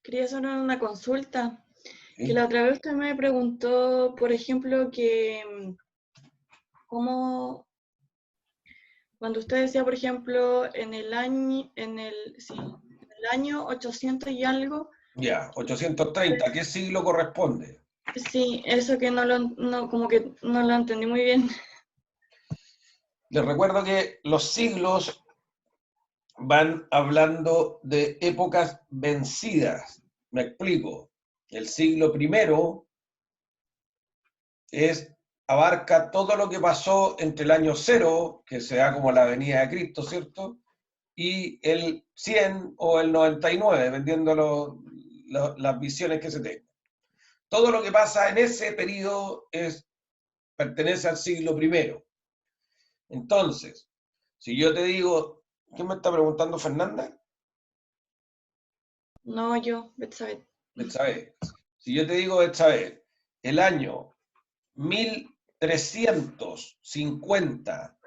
quería hacer una consulta. ¿Sí? Que la otra vez usted me preguntó, por ejemplo, que cómo, cuando usted decía, por ejemplo, en el año 800 y algo, Ya, 830, ¿a qué siglo corresponde? sí, eso que como que no lo entendí muy bien. Les recuerdo que los siglos van hablando de épocas vencidas. Me explico. El siglo primero abarca todo lo que pasó entre el año 0, que se da como la venida de Cristo, ¿cierto? Y el 100 o el 99, dependiendo las visiones que se tengan. Todo lo que pasa en ese periodo pertenece al siglo primero. Entonces, si yo te digo, ¿qué me está preguntando Fernanda? No, yo, Betsabe. Betsabe. Si yo te digo, Betsabe, el año 1350,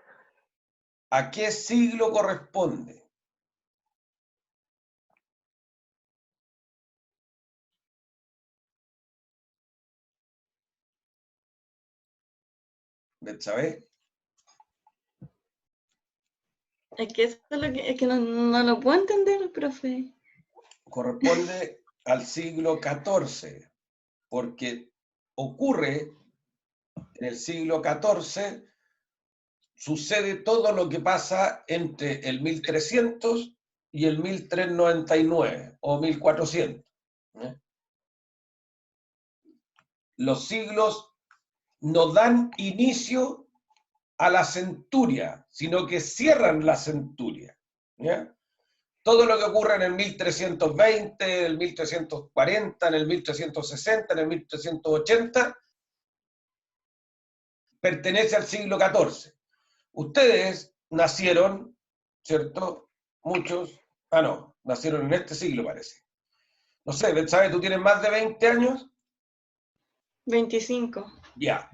¿a qué siglo corresponde? ¿Betsabe? Es que eso es que no lo puedo entender, profe. Corresponde al siglo XIV, porque ocurre en el siglo XIV, sucede todo lo que pasa entre el 1300 y el 1399 o 1400. ¿Eh? Los siglos no dan inicio a la centuria, sino que cierran la centuria. ¿Ya? Todo lo que ocurre en el 1320, en el 1340, en el 1360, en el 1380, pertenece al siglo XIV. Ustedes nacieron, ¿cierto? Muchos, no, nacieron en este siglo parece. No sé, ¿sabes? ¿Tú tienes más de 20 años? 25. Ya.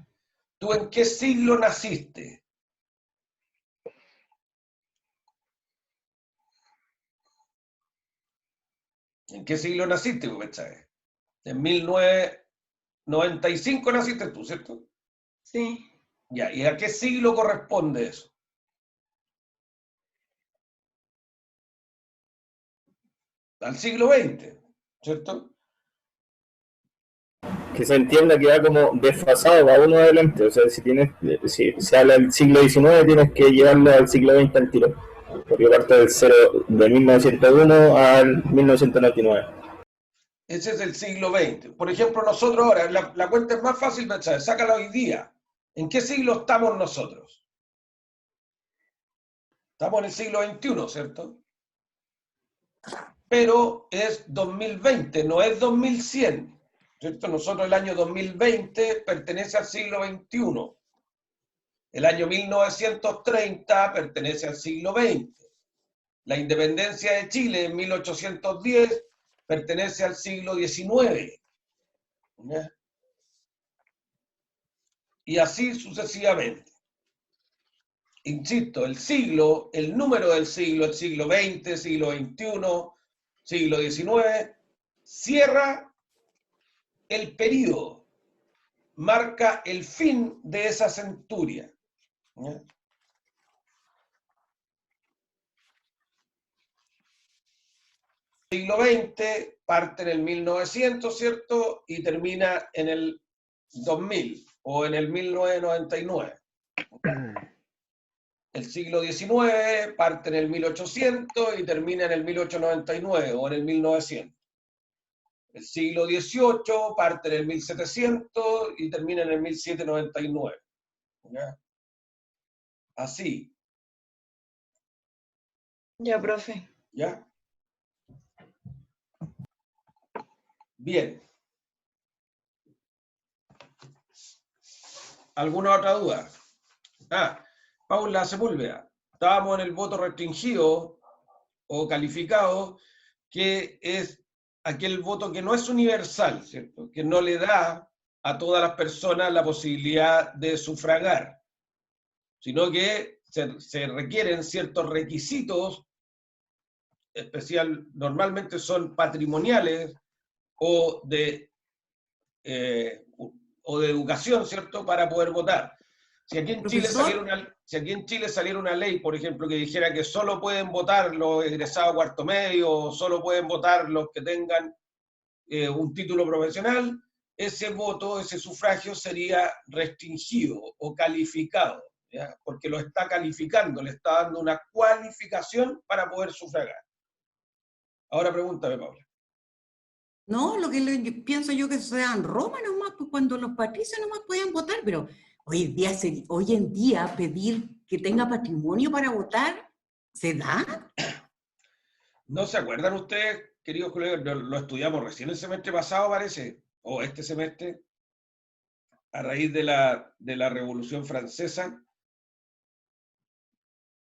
¿Tú en qué siglo naciste? ¿En qué siglo naciste, ¿sabes? En 1995 naciste tú, ¿cierto? Sí. Ya, ¿y a qué siglo corresponde eso? Al siglo XX, ¿cierto? Que se entienda que va como desfasado para uno adelante. O sea, si se habla del siglo XIX, tienes que llevarlo al siglo XX al tiro. Porque parte del cero de 1901 al 1999. Ese es el siglo XX. Por ejemplo, nosotros ahora, la cuenta es más fácil, ¿sabes? Sácala hoy día. ¿En qué siglo estamos nosotros? Estamos en el siglo XXI, ¿cierto? Pero es 2020, no es 2100, ¿cierto? Nosotros el año 2020 pertenece al siglo XXI. El año 1930 pertenece al siglo XX. La independencia de Chile en 1810 pertenece al siglo XIX. ¿Ya? Y así sucesivamente. Insisto, el siglo, el número del siglo, el siglo XX, siglo XXI, siglo XIX, cierra el periodo, marca el fin de esa centuria. ¿Ya? Siglo XX parte en el 1900, ¿cierto? Y termina en el 2000 o en el 1999. El siglo XIX parte en el 1800 y termina en el 1899 o en el 1900. El siglo XVIII parte en el 1700 y termina en el 1799. ¿Ya? Así. Ya, profe. ¿Ya? Bien. ¿Alguna otra duda? Paula Sepúlveda. Estábamos en el voto restringido o calificado, que es aquel voto que no es universal, ¿cierto? Que no le da a todas las personas la posibilidad de sufragar, sino que se requieren ciertos requisitos normalmente son patrimoniales o de educación, ¿cierto?, para poder votar. Si aquí en Chile saliera una ley, por ejemplo, que dijera que solo pueden votar los egresados cuarto medio, o solo pueden votar los que tengan un título profesional, ese voto, ese sufragio sería restringido o calificado, ¿ya? Porque lo está calificando, le está dando una cualificación para poder sufragar. Ahora pregúntame, Paula. No, lo que pienso yo que se da en Roma nomás, pues cuando los patricios nomás podían votar, pero hoy en día pedir que tenga patrimonio para votar, ¿se da? ¿No se acuerdan ustedes, queridos colegas? Lo estudiamos recién el semestre pasado, parece, o este semestre, a raíz de la Revolución Francesa.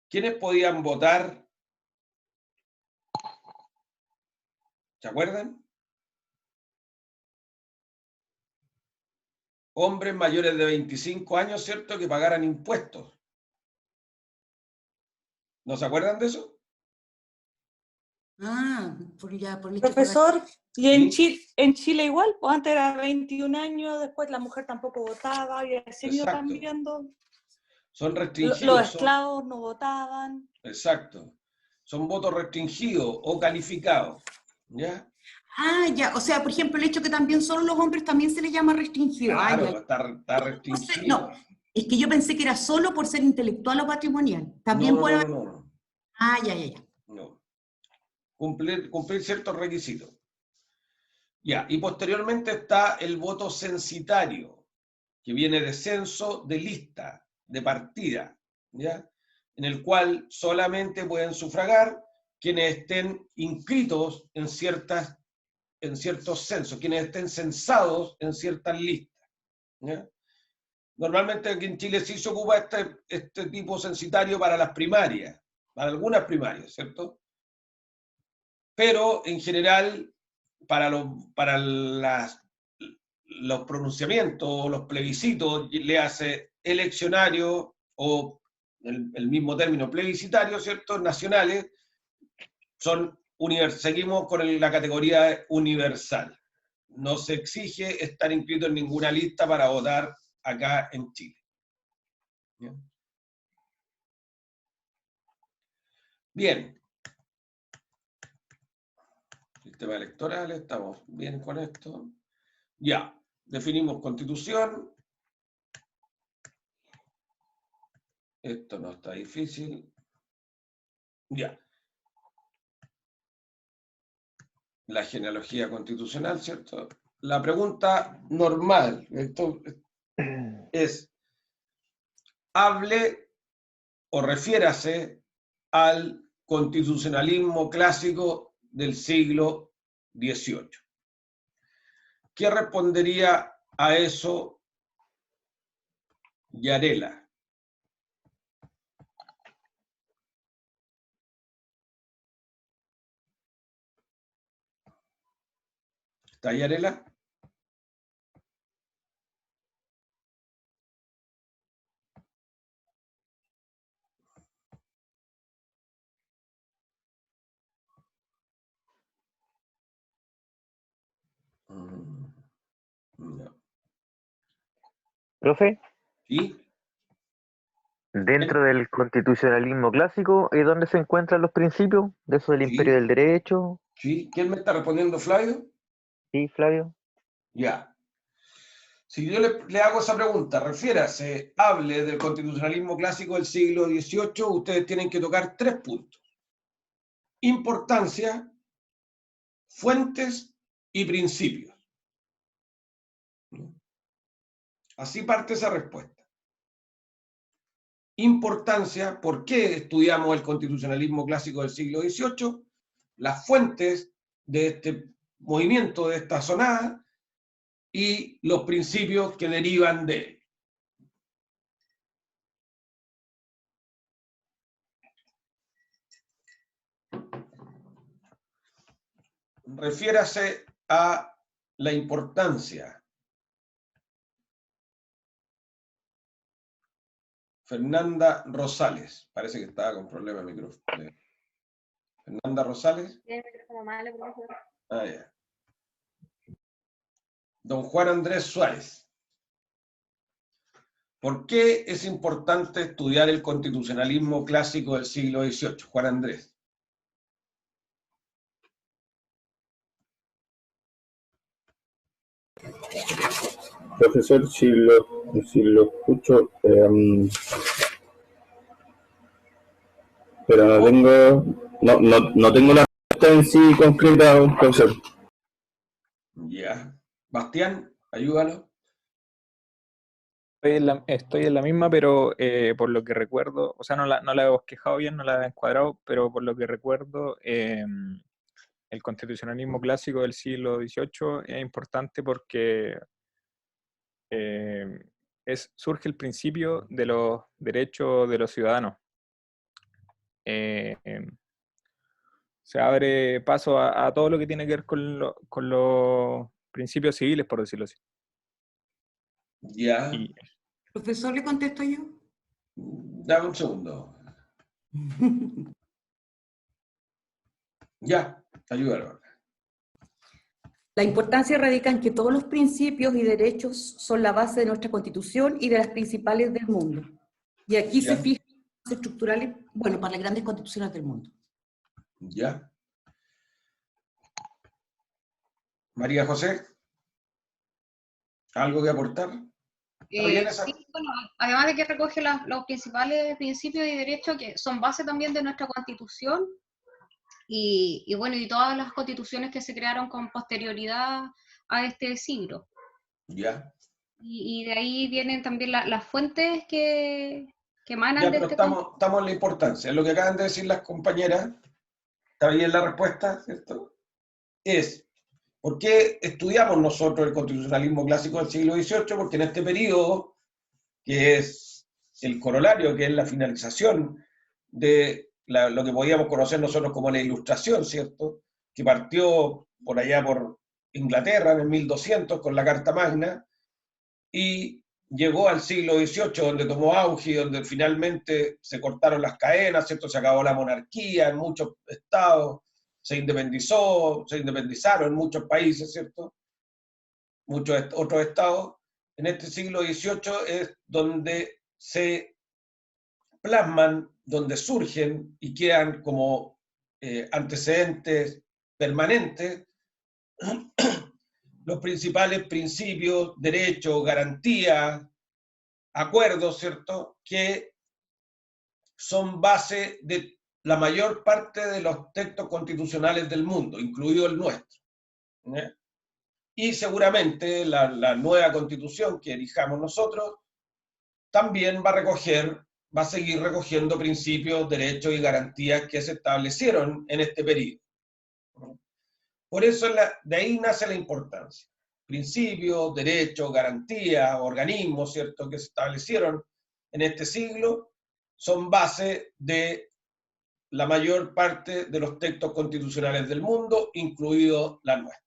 ¿Quiénes podían votar? ¿Se acuerdan? Hombres mayores de 25 años, ¿cierto?, que pagaran impuestos. ¿No se acuerdan de eso? Ah, por el hecho de Profesor, y en Chile igual, pues antes era 21 años, después la mujer tampoco votaba, y así ido Exacto. cambiando. Son restringidos. Los esclavos no votaban. Exacto. Son votos restringidos o calificados. ¿Ya? Ah, ya, o sea, por ejemplo, el hecho que también solo los hombres también se les llama restringido. Claro, Ah, ya. está restringido. No, es que yo pensé que era solo por ser intelectual o patrimonial. También puede haber... No. Ah, ya. No. Cumplir ciertos requisitos. Ya, y posteriormente está el voto censitario, que viene de censo de lista, de partida, ¿ya? En el cual solamente pueden sufragar quienes estén inscritos en ciertos censos, quienes estén censados en ciertas listas, ¿ya? Normalmente aquí en Chile sí se ocupa este tipo censitario para las primarias, para algunas primarias, ¿cierto? Pero en general, para los pronunciamientos, los plebiscitos, le hace eleccionario o el mismo término plebiscitario, ¿cierto?, nacionales, seguimos con la categoría universal. No se exige estar inscrito en ninguna lista para votar acá en Chile. Bien. Sistema electoral, estamos bien con esto. Ya, definimos constitución. Esto no está difícil. Ya. La genealogía constitucional, ¿cierto? La pregunta normal, esto es, hable o refiérase al constitucionalismo clásico del siglo XVIII. ¿Qué respondería a eso Yarela? ¿Está Yarela? No. Profe, ¿Sí? dentro del constitucionalismo clásico, ¿y dónde se encuentran los principios de eso del imperio del derecho? ¿Sí? ¿Quién me está respondiendo, Flavio? Sí, Flavio. Ya. Si yo le hago esa pregunta, refiérase, hable del constitucionalismo clásico del siglo XVIII, ustedes tienen que tocar 3 puntos. Importancia, fuentes y principios. Así parte esa respuesta. Importancia, ¿por qué estudiamos el constitucionalismo clásico del siglo XVIII? Las fuentes de este movimiento, de esta sonada, y los principios que derivan de él. Refiérase a la importancia. Fernanda Rosales. Parece que estaba con problema de micrófono. Fernanda Rosales. Tiene el micrófono malo, profesor. Ah, ya. Don Juan Andrés Suárez. ¿Por qué es importante estudiar el constitucionalismo clásico del siglo XVIII? Juan Andrés. Profesor, si lo escucho, pero no tengo la respuesta en sí concreta, profesor. Ya. Bastián, ayúdalo. Estoy en la misma, pero por lo que recuerdo, o sea, no la he bosquejado bien, no la he encuadrado, pero por lo que recuerdo, el constitucionalismo clásico del siglo XVIII es importante porque surge el principio de los derechos de los ciudadanos. Se abre paso a todo lo que tiene que ver con los principios civiles, por decirlo así. Ya. Y Profesor, ¿le contesto yo? Dame un segundo. Ya, ayúdalo. La importancia radica en que todos los principios y derechos son la base de nuestra Constitución y de las principales del mundo. Y aquí Ya. se fijan las estructurales, bueno, para las grandes constituciones del mundo. Ya. María José, ¿algo que aportar? ¿Está bien esa? Sí, bueno, además de que recoge los principales principios y derechos que son base también de nuestra Constitución y bueno, y todas las constituciones que se crearon con posterioridad a este siglo. Ya. Y de ahí vienen también las fuentes que emanan Ya, de pero este estamos en la importancia. Lo que acaban de decir las compañeras, está bien la respuesta, ¿cierto? Es, ¿por qué estudiamos nosotros el constitucionalismo clásico del siglo XVIII? Porque en este periodo, que es el corolario, que es la finalización de lo que podíamos conocer nosotros como la Ilustración, ¿cierto? Que partió por allá por Inglaterra en el 1200 con la Carta Magna y llegó al siglo XVIII, donde tomó auge y donde finalmente se cortaron las cadenas, ¿cierto? Se acabó la monarquía en muchos estados, se independizaron muchos países, ¿cierto? Muchos otros estados. En este siglo XVIII es donde se plasman, donde surgen y quedan como antecedentes permanentes los principales principios, derechos, garantías, acuerdos, ¿cierto?, que son base de la mayor parte de los textos constitucionales del mundo, incluido el nuestro. ¿Eh? Y seguramente la nueva constitución que elijamos nosotros también va a seguir recogiendo principios, derechos y garantías que se establecieron en este periodo. Por eso de ahí nace la importancia. Principios, derechos, garantías, organismos, ¿cierto?, que se establecieron en este siglo son base de la mayor parte de los textos constitucionales del mundo, incluido la nuestra.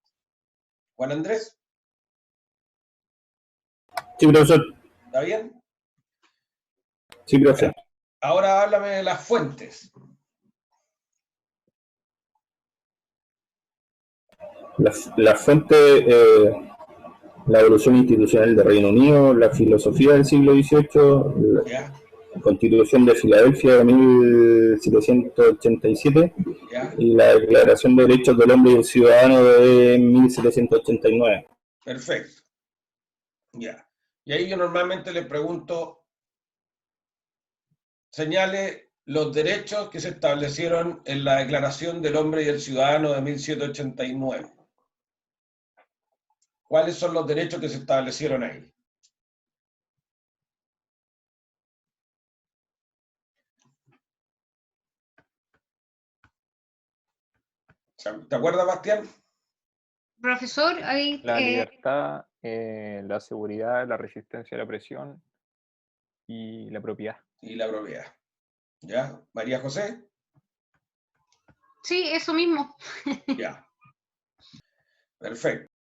Juan Andrés. Sí, profesor. ¿Está bien? Sí, profesor. Ahora háblame de las fuentes. La fuente, la evolución institucional del Reino Unido, la filosofía del siglo XVIII, ¿Ya? la Constitución de Filadelfia de 1787 ¿Ya? y la Declaración de Derechos del Hombre y del Ciudadano de 1789. Perfecto. Ya. Y ahí yo normalmente le pregunto, señale los derechos que se establecieron en la Declaración del Hombre y del Ciudadano de 1789. ¿Cuáles son los derechos que se establecieron ahí? ¿Te acuerdas, Bastián? Profesor, ahí la libertad, la seguridad, la resistencia a la presión y la propiedad. Y la propiedad. ¿Ya? María José. sí, eso mismo. Ya. Perfecto.